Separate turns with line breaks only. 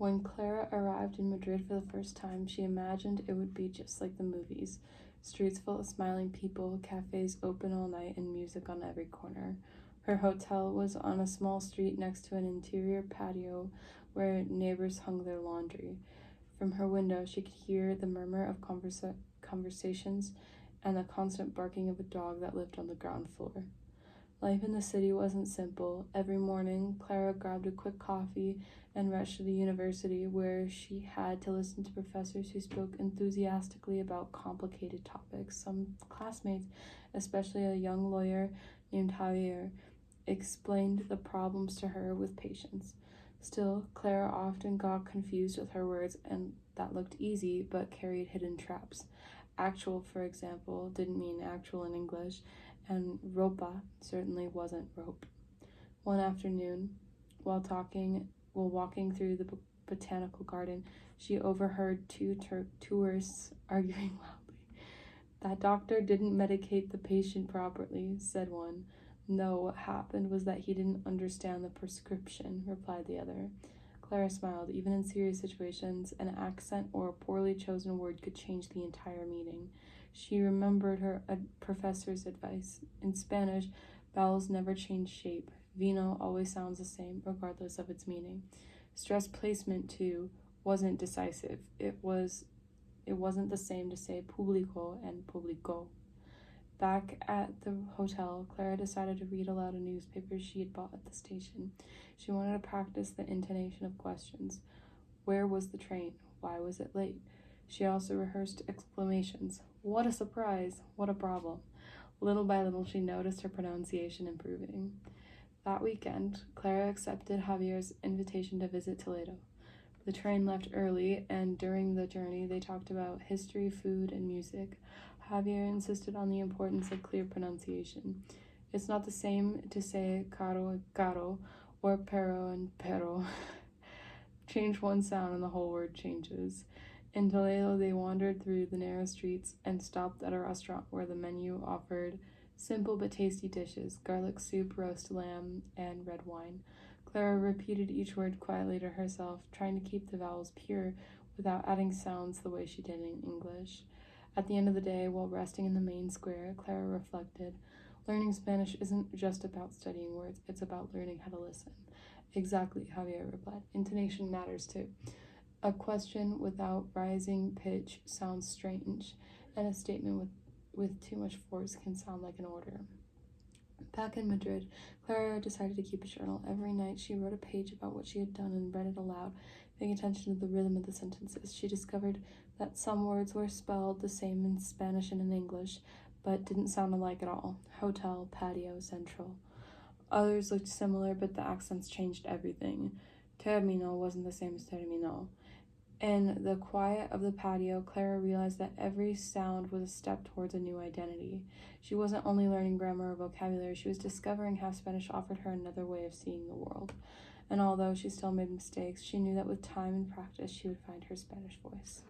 When Clara arrived in Madrid for the first time, she imagined it would be just like the movies. Streets full of smiling people, cafes open all night, and music on every corner. Her hotel was on a small street next to an interior patio where neighbors hung their laundry. From her window, she could hear the murmur of conversations and the constant barking of a dog that lived on the ground floor. Life in the city wasn't simple. Every morning, Clara grabbed a quick coffee and rushed to the university, where she had to listen to professors who spoke enthusiastically about complicated topics. Some classmates, especially a young lawyer named Javier, explained the problems to her with patience. Still, Clara often got confused with her words and that looked easy but carried hidden traps. Actual, for example, didn't mean actual in English, and ropa certainly wasn't rope. One afternoon, while walking through the botanical garden, she overheard two tourists arguing loudly. "That doctor didn't medicate the patient properly," said one. "No, what happened was that he didn't understand the prescription," replied the other. Clara smiled. Even in serious situations, an accent or a poorly chosen word could change the entire meaning. She remembered her professor's advice. In Spanish, vowels never change shape. Vino always sounds the same, regardless of its meaning. Stress placement, too, wasn't decisive. It wasn't the same to say público and público. Back at the hotel, Clara decided to read aloud a newspaper she had bought at the station. She wanted to practice the intonation of questions. Where was the train? Why was it late? She also rehearsed exclamations. What a surprise! What a problem! Little by little, she noticed her pronunciation improving. That weekend, Clara accepted Javier's invitation to visit Toledo. The train left early, and during the journey, they talked about history, food, and music. Javier insisted on the importance of clear pronunciation. It's not the same to say caro and caro, or pero and pero. Change one sound and the whole word changes. In Toledo, they wandered through the narrow streets and stopped at a restaurant where the menu offered simple but tasty dishes: garlic soup, roast lamb, and red wine. Clara repeated each word quietly to herself, trying to keep the vowels pure without adding sounds the way she did in English. At the end of the day, while resting in the main square, Clara reflected, learning Spanish isn't just about studying words, it's about learning how to listen. Exactly, Javier replied. Intonation matters too. A question without rising pitch sounds strange, and a statement with too much force can sound like an order. Back in Madrid, Clara decided to keep a journal. Every night she wrote a page about what she had done and read it aloud, paying attention to the rhythm of the sentences. She discovered that some words were spelled the same in Spanish and in English, but didn't sound alike at all. Hotel, patio, central. Others looked similar, but the accents changed everything. Termino wasn't the same as terminó. In the quiet of the patio, Clara realized that every sound was a step towards a new identity. She wasn't only learning grammar or vocabulary, she was discovering how Spanish offered her another way of seeing the world. And although she still made mistakes, she knew that with time and practice, she would find her Spanish voice.